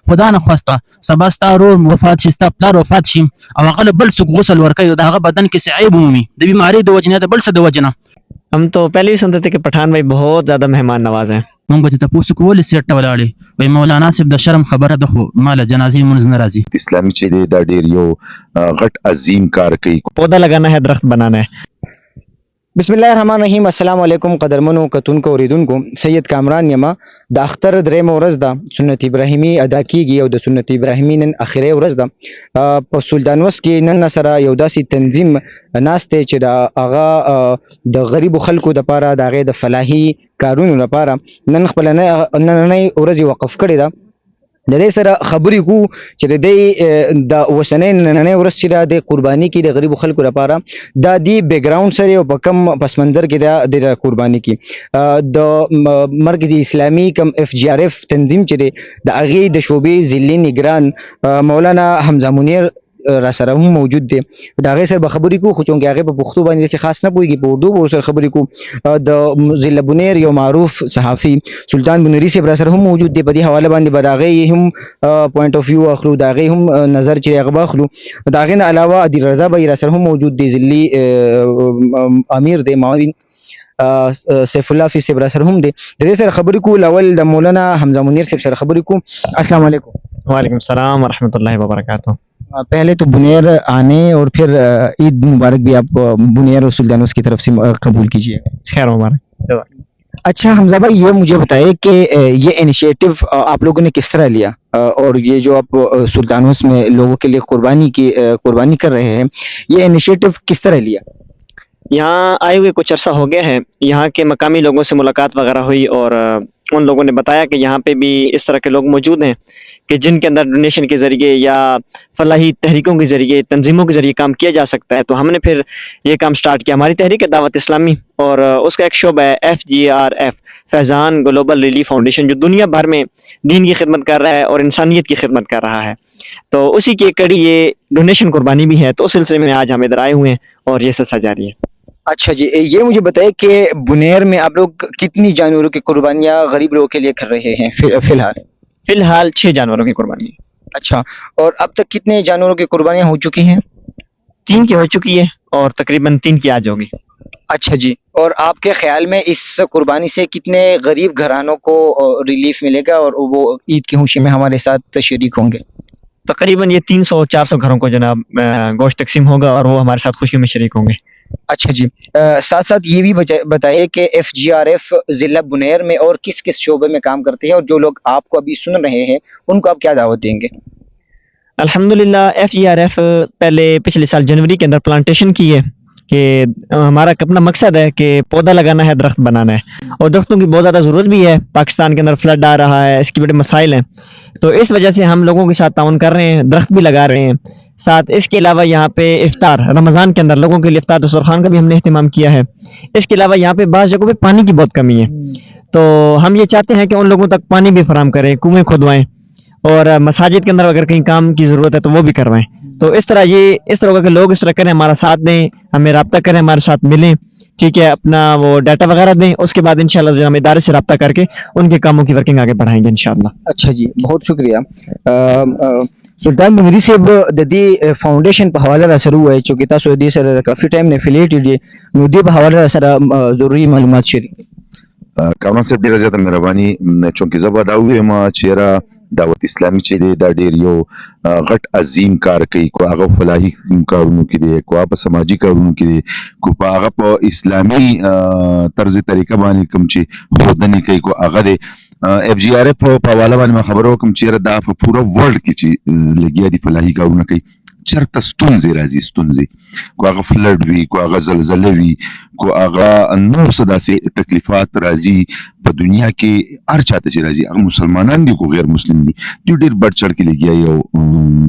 خدا نه خواسته سبا ستا ورور وفات شي، ستا پلار وفات شي او هغه له بل څوک غسل ورکوي د هغه بدن کې څه عیب ومومي د بیمارۍ د وجې نه د بل څه د وجې نه. ہم تو پہلے ہی سنتے تھے کہ پٹھان بھائی بہت زیادہ مہمان نواز ہیں. مونږ به ته تپوس کوو ولې سیټ ته ولاړې وایي مولانا صاحب د شرم خبره ده خو ما له جنازې لمونځ نه راځي. اسلامي چې دی دا ډېر یو غټ عظیم کار کوي. پودا لگانا ہے، درخت بنانا ہے. بسم الله الرحمن الرحیم. السلام علیکم قدرمنو کتونکو اوریدونکو، سید کامران یما. د اختر درېمه ورځ ده، سنت ابراهیمی ادا کیږي او د سنت ابراهیمی نن اخري ورځ ده. په سلطان وس کې نن سره یو داسې تنظیم ناسته چې د هغه د غریبو خلکو د پاره د هغې د فلاحي کارونو لپاره نن خپل نننۍ ورځ وقف کړې ده. د دې سره خبرې کو چې د دې د اوسنۍ نننۍ ورځ چې ده د قرباني کې د غریبو خلکو لپاره دا دی بیک ګراوند سره او په کم پس منظر کې د قرباني کې د مرکز اسلامي کم اف جی آر اف تنظیم چې دی د هغې د شعبې ضلعي نگران مولانا حمزه منیر را سره هم موجود دی. د هغې سره به خبرې کوو، خو چونکې هغې په پښتو باندې داسې خاص نه پوهېږي، په اردو به ورسره خبرې کوو. د ضلع بنیر یو معروف صحافي سلطان بنیري صاحب را سره هم موجود دی. په دې حواله باندې به د هغې هم پوینټ اف ویو اخلو، د هغې هم نظر چې دی هغه به اخلو. د هغې نه علاوه عادل رضا به را سره هم موجود دی، ضلعي امیر دی، معاون سیف الله فی صاحب را سره هم دی. د دې سره خبرې کوو. اول د مولانا حمزه منیر صاحب سره خبرې کوو. السلام علیکم. وعلیکم السلام ورحمۃ اللہ وبرکاتہ. پہلے تو بنیر آنے اور پھر عید مبارک بھی آپ بنیر اور سلطانوس کی طرف سے قبول کیجیے. خیر مبارک. اچھا حمزہ بھائی، یہ مجھے بتائے کہ یہ انیشیٹو آپ لوگوں نے کس طرح لیا، اور یہ جو آپ سلطانوس میں لوگوں کے لیے قربانی کر رہے ہیں، یہ انیشیٹو کس طرح لیا؟ یہاں آئے ہوئے کچھ عرصہ ہو گیا ہے، یہاں کے مقامی لوگوں سے ملاقات وغیرہ ہوئی اور ان لوگوں نے بتایا کہ یہاں پہ بھی اس طرح کے لوگ موجود ہیں کہ جن کے اندر ڈونیشن کے ذریعے یا فلاحی تحریکوں کے ذریعے، تنظیموں کے ذریعے کام کیا جا سکتا ہے. تو ہم نے پھر یہ کام سٹارٹ کیا. ہماری تحریک ہے دعوت اسلامی اور اس کا ایک شعبہ ہے FGRF، فیضان گلوبل ریلیف فاؤنڈیشن، جو دنیا بھر میں دین کی خدمت کر رہا ہے اور انسانیت کی خدمت کر رہا ہے. تو اسی کی ایک کڑی یہ ڈونیشن قربانی بھی ہے. تو اس سلسلے میں آج ہم ادھر آئے ہوئے ہیں اور یہ سلسلہ جاری ہے. اچھا جی، یہ مجھے بتائے کہ بنیر میں آپ لوگ کتنی جانوروں کی قربانیاں غریب لوگوں کے لیے کر رہے ہیں فی الحال؟ 6 جانوروں کی قربانی. اچھا، اور اب تک کتنے جانوروں کی قربانیاں ہو چکی ہیں؟ 3 کی ہو چکی ہے اور تقریباً 3 کی آج ہوگی. اچھا جی، اور آپ کے خیال میں اس قربانی سے کتنے غریب گھرانوں کو ریلیف ملے گا اور وہ عید کی خوشی میں ہمارے ساتھ شریک ہوں گے؟ تقریباً یہ 300-400 گھروں کو جناب گوشت تقسیم ہوگا اور وہ ہمارے ساتھ خوشی میں شریک ہوں گے. اچھا جی، ساتھ ساتھ یہ بھی بتائیے کہ FGRF ضلع بنیر میں اور کس کس شعبے میں کام کرتے ہیں، اور جو لوگ آپ کو ابھی سن رہے ہیں ان کو آپ کیا دعوت دیں گے؟ الحمدللہ FGRF پچھلے سال جنوری کے اندر پلانٹیشن کی ہے کہ ہمارا اپنا مقصد ہے کہ پودا لگانا ہے، درخت بنانا ہے، اور درختوں کی بہت زیادہ ضرورت بھی ہے. پاکستان کے اندر فلڈ آ رہا ہے، اس کی بڑے مسائل ہیں. تو اس وجہ سے ہم لوگوں کے ساتھ تعاون کر رہے ہیں، درخت بھی لگا رہے ہیں. ساتھ اس کے علاوہ یہاں پہ افطار رمضان کے اندر لوگوں کے لیے افطار دسترخوان کا بھی ہم نے اہتمام کیا ہے. اس کے علاوہ یہاں پہ بعض جگہوں پہ پانی کی بہت کمی ہے، تو ہم یہ چاہتے ہیں کہ ان لوگوں تک پانی بھی فراہم کریں، کنویں کھودوائیں، اور مساجد کے اندر اگر کہیں کام کی ضرورت ہے تو وہ بھی کروائیں. تو اس طرح کے لوگ اس طرح کریں، ہمارا ساتھ دیں، ہمیں رابطہ کریں، ہمارے ساتھ ملیں، ٹھیک ہے، اپنا وہ ڈیٹا وغیرہ دیں. اس کے بعد انشاءاللہ ہم ادارے سے رابطہ کر کے ان کے کاموں کی ورکنگ آگے بڑھائیں گے انشاءاللہ. اچھا جی، بہت شکریہ. سلطان بنیری صاحب د دې فاؤنډیشن په حواله را سره ووایي چې تاسو د دې سره کافي ټایم نه افیلیټډ یې، نو دې په حواله را سره ضروري معلومات شریک. کامران صاحب ډېره زیاته مهرباني، چونکې زه به دا ووایم چې یاره دعوت اسلامي چې دی دا ډېر یو غټ عظیم کار کوي، کو هغه فلاحي کارونو کې دی، کو هغه په سماجي کارونو کې دی، کو په هغه په اسلامي طرز طریقه باندې کوم چې ښودنې کوي کو هغه دی. FGRF په حواله باندې ما خبره وکړم چې یاره دا په پوره ورلډ کې چې لګیا دي فلاحي کارونه کوي، چرته ستونزې راځي، ستونزې کو هغه فلډ وي، کو هغه زلزله وي، کو هغه نور څه داسې تکلیفات راځي په دنیا کې، هر چاته چې راځي، هغه مسلمانان دي کو غیر مسلم دي، دوی ډېر بډ چړ کې لګیا یو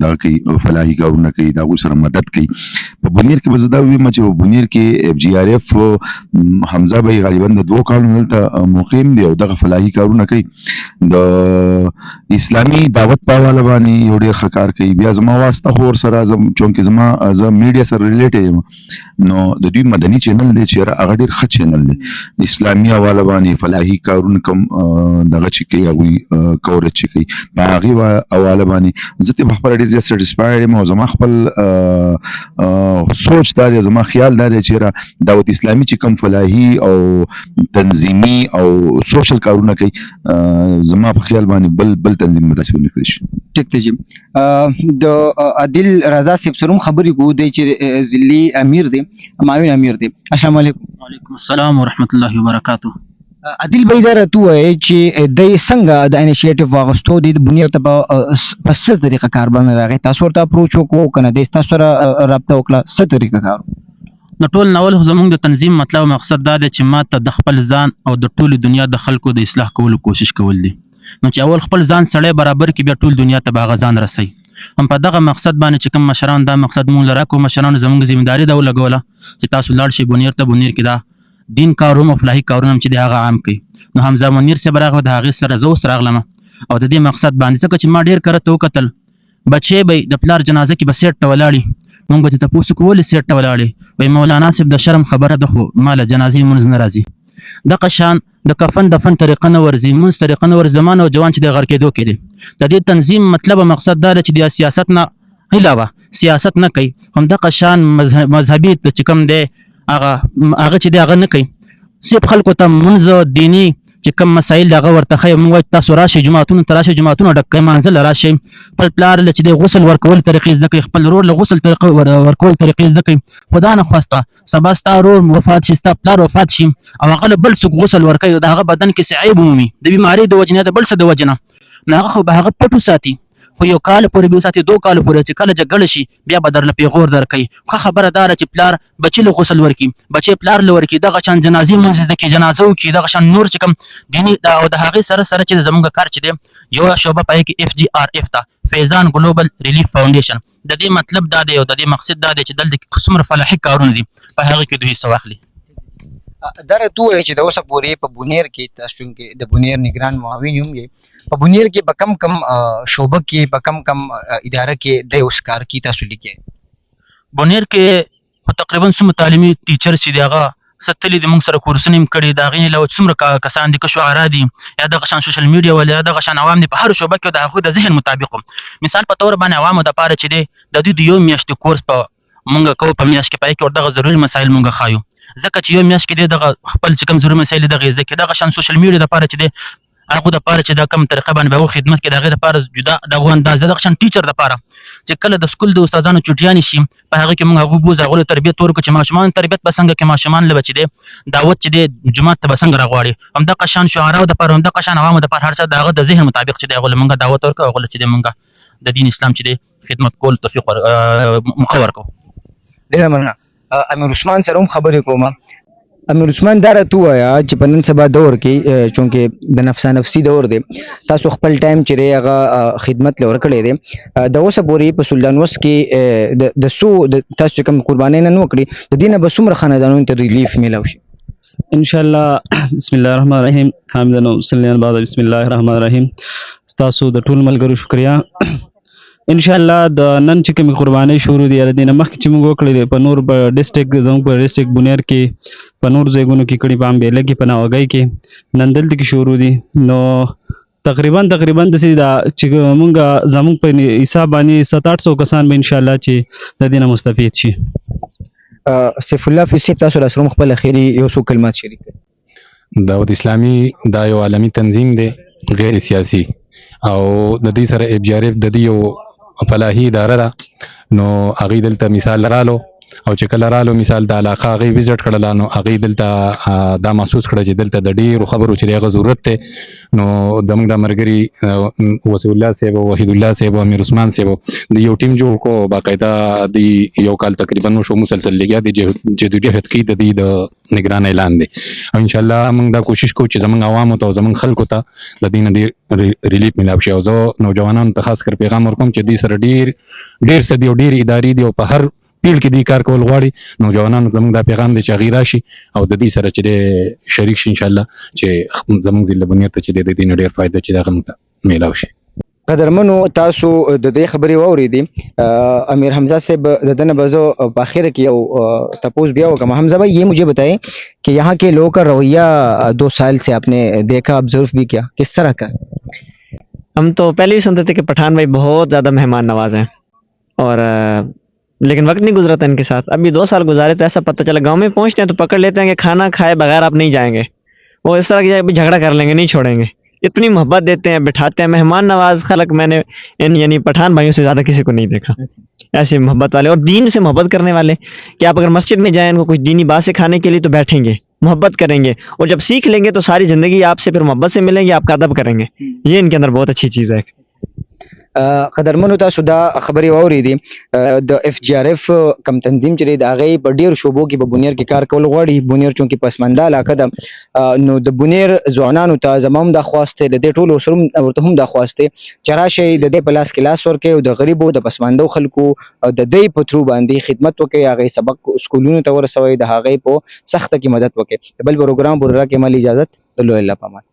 دا کوي، فلاحي کارونه کوي، د هغوی سره مدد کوي. په بنیر کې به زه دا ووایم چې په بنیر کې FGRF حمزه بھائی غالبا د 2 کالونو دلته مقیم دی او دغه فلاحي کارونه کوي. د اسلامي دعوت په حواله باندې یو ډېر ښه کار کوي. بیا زما واسطه خو ورسره چونکې زه میډیا سره ریلیټډ یم نو د دوی مدني چینل دی چې هغه ډېر ښه چینل دی اسلامي حواله باندې فلاحي کارونه کوم دغه چې کوي هغوی کورج چې کوي په هغې حواله باندې زه ترې په خپله ډېر زیات سیټسفاید یم او زما خپل سوچ دا دی زما خیال دا دی چې دعوت اسلامي چې کوم فلاحي او تنظیمي او سوشل کارونه کوي زما په خیال باندې بل تنظیم به داسې ونه کړی شي ټیک دی جی د عادل رضا صاحب سره هم خبرې کوو دی چې ضلعي امیر دی معاون امیر دی السلام علیکم وعلیکم السلام ورحمت الله وبرکاته عادل بھائی دا راته ووایي چې دی څنګه د انیشیټیو واغستو دی د بنیر ته په څه طریقه کار باندې راغی تاسو ورته اپروچ وکړو که نه دی ستاسو سره رابطه وکړه څه طریقه کار د ټول ناول زموږ د تنظیم مطلب او مقصد دا دی چې ما ته د خپل ځان او د ټولې دنیا د خلکو د اصلاح کولو کوشش کول دي نو چې اول خپل ځان سړی برابر کړي بیا ټول دنیا ته به هغه ځان رسوي هم په دغه مقصد باندې چې کوم مشران دا مقصد مونږ له راکړو مشرانو زموږ ذمهداري ده ولګوله چې تاسو لاړ شئ بنیر ته بنیر کې دا دین کارونه او فلاحي کارونه هم چې دی هغه عام کړي نو حمزه منیر صاحب راغی د هغې سره زه اوس راغلم او د دې مقصد باندې ځکه چې ما ډېر کره ته وکتل بچې به د پلار جنازه کې به سیټ ته ولاړې مونږ به ترې تپوس وکړو ولې سیټ ته ولاړې وایي مولانا صاحب د شرم خبره ده خو ما له جنازې لمونځ نه راځي دغه شان د کفن دفن طریقه نه ورځي مونځ طریقه نه ورځي زما نوجوان چې د غر کېدو کې دی د دې تنظیم مطلب او مقصد دا ده چې د سیاست نه علاوه سیاست نه کوي همدغه شان مذهبي چې کوم دی هغه چې دی هغه نه کوي صرف خلکو ته مونځ دیني چې کوم مسایل هغه ورته ښیي موږ وایو تاسو راشئ جوماتونو ته راشئ جوماتونه ډک کړئ مانځه له راشئ خپل پلار له چې دی غسل ورکول طریقې زده کړئ خپل ورور له غسل ورکول طریقې زده کړئ خو دا نه خواسته سبا ستا ورور وفات شي ستا پلار وفات شي او هغه له بل څوک غسل ورکوي د هغه بدن کې څه عیب ومومي د بیمارۍ د وجې نه د بل څه د وجې نه نو هغه خو به هغه پټ وساتي خو یو کال پورې به وساتي 2 کال پورې چې کله جګړه شي بیا به درله پیغور درکوي ښه خبره دا ده چې پلار بچي له غسل ورکړي بچی پلار له ورکړي دغه شان جنازې لمونځ زده کړي جنازه وکړي دغه شان نور چې کوم دیني او د هغې سره سره چې زموږ کار چې دی یو شعبه په هغې کې FGRF ته فیضان ګلوبل ریلیف فاونډیشن د دې مطلب دا دی او د دې مقصد دا دی چې دلته څومره فلاحي کارونه دي په هغې کې دوی حصه واخلي دا راته ووایي چې د اوسه پورې په بنیر کې تاسو چې د بنیر نگران معاون یم یې په بنیر کې په کم شعبه کې په کم اداره کې د اوس کار کې تاسو لیکئ بنیر کې تقریبا څومره تعلیمي ټیچر چې دی هغه ستلي دي موږ سره کورسونه هم کړي د هغې نه علاوه څومره کسان دي که شعرا دي یا دغه شان سوشل میډیا ول یا دغه شان عوام دي په هر شعبه کې د هغوی د ذهن مطابق مثال په طور باندې عوامو دپاره چې دی د دوی د یو میاشتې کورس په مونږ کوو په میاشت کې په هغې کې وردغه ضروري مسایل مونږ ښایو ځکه چې یو میاشت کې دی دغه خپل چې کوم ضروري مسایل دغه زده کړي دغه شان سوشل میډیا دپاره چې دی هغو دپاره چې دا کوم طریقه باندې به هغو خدمت کړي د هغې دپاره جدا دغه اندازه دغه شان ټیچر دپاره چې کله د سکول د استادانو چوټیانې شي په هغې کې مونږ هغوی بوځو هغوی له تربیت ورکړو چې ماشومانو تربیت به څنګه کړي ماشومان له به چې دی دعوت چې دی جومات ته به څنګه راغواړي همدغه شان شعراو دپاره همدغه شان عوامو دپاره هر چا د هغه د ذهن مطابق چې دی هغو له مونږ دعوت ورکړو هغو له چې دی مونږ د دین اسلام چې دی خدمت کول توفیق موقع ورکړو ډېره مننه امیر عثمان سره هم خبرې کوم امیر عثمان دا راته ووایه چې په نن سبا دور کې چونکې د نفسا نفسي دور دی تاسو خپل ټایم چې دی هغه خدمت له ورکړی دی د اوسه پورې په سلطان وس کې د څو تاسو چې کوم قربانۍ نه وکړي د دې نه به څومره خاندانونو ته ریلیف میلاو شي انشاءالله بسم الله الرحمن الرحیم حامدن وصلیان بعد بسم الله الرحمن الرحیم ستاسو د ټول ملګرو شکریا انشاءالله د نن چې کومې قربانۍ شروع دي د دې نه مخکې چې موږ وکړې دي په نور په ډسټرک زموږ په ډسټرک بنیر کې په نور ځایونو کې کړي په امبېله کې په ناوګۍ کې نن دلته کې شروع دي نو تقریبا داسې ده چې موږ زموږ په حساب باندې 700-800 کسان به انشاءالله چې د دې نه مستفید شي سیف الله فیض صاحب تاسو راسره خپل اخیري یو څو کلمات شریک کړئ دعوت اسلامي دا یو عالمي تنظیم دی غیر سیاسي او د دې سره FGRF د دې یو فلاحي اداره ده نو هغوی دلته مثال رالو او چې کله رالو مثال د علاقه هغوی وزټ کړله نو هغوی دلته دا محسوس کړه چې دلته د ډېرو خبرو چې د هغه ضرورت دی نو زموږ د ملګري وسیع الله صاحب او وحید الله صاحب او امیر عثمان صاحب د یو ټیم جوړ کړو باقاعده د یو کال تقریبا شو مسلسل لګیا دي جدوجہد کوي د دې د نگران اعلان دی او انشاءالله موږ دا کوشش کوو چې زموږ عوامو ته او زموږ خلکو ته د دې نه ډېر ریلیف میلاو شي او زه نوجوانانو ته خاص کر پیغام ورکوم چې دې سره ډېر څه دي او ډېرې ادارې دي او په هر پیل کې دې کار کول غواړي نوجوانانو زموږ دا پیغام دی چې هغوی راشي او د دې سره چې دی شریک شي انشاءالله چې زموږ ضلع بنیر ته چې دی د دې نه ډېر فایده چې د هغه موږ ته میلاو شي قدرمنو تاسو د دې خبرې واورېدې امیر حمزہ صاحب د دنه بزو په اخر کې یو تپوس بیا وکم حمزہ بھائی یہ مجھے بتائیں کہ یہاں کے لوگوں کا رویہ 2 سال سے آپ نے دیکھا آبزرو بھی کیا کس طرح کا؟ ہم تو پہلے ہی سنتے تھے کہ پٹھان بھائی بہت زیادہ مہمان نواز ہیں اور لیکن وقت نہیں گزرا تھا ان کے ساتھ. ابھی 2 سال گزارے تو ایسا پتہ چلا گاؤں میں پہنچتے ہیں تو پکڑ لیتے ہیں کہ کھانا کھائے بغیر آپ نہیں جائیں گے. وہ اس طرح کی ابھی جھگڑا کر لیں گے, نہیں چھوڑیں گے. اتنی محبت دیتے ہیں, بٹھاتے ہیں. مہمان نواز خلق میں نے یعنی پٹھان بھائیوں سے زیادہ کسی کو نہیں دیکھا. ایسے محبت والے اور دین سے محبت کرنے والے کہ آپ اگر مسجد میں جائیں ان کو کچھ دینی بات سکھانے کے لیے تو بیٹھیں گے, محبت کریں گے, اور جب سیکھ لیں گے تو ساری زندگی آپ سے پھر محبت سے ملیں گے, آپ کا ادب کریں گے. یہ ان کے اندر بہت اچھی چیز ہے. قدرمنو تاسو دا خبرې واورېدې د اف جی آر اف کم تنظیم چې دی د هغې په ډېرو شعبو کې په بونیر کې کار کول غواړي. بونیر چونکې پسمانده علاقه ده نو د بونیر ځوانانو ته زما هم دا خواست دی, د دې ټولو سره ورته هم دا خواست دی چې راشئ د دې په لاس کې لاس ورکړئ او د غریبو د پسماندو خلکو د دوی په ترو باندې خدمت وکړئ, هغې سبق سکولونو ته ورسوئ, د هغې په سخته کې مدد وکړئ. بل پروګرام پورې راکړئ, مال اجازت د لوی الله په امان.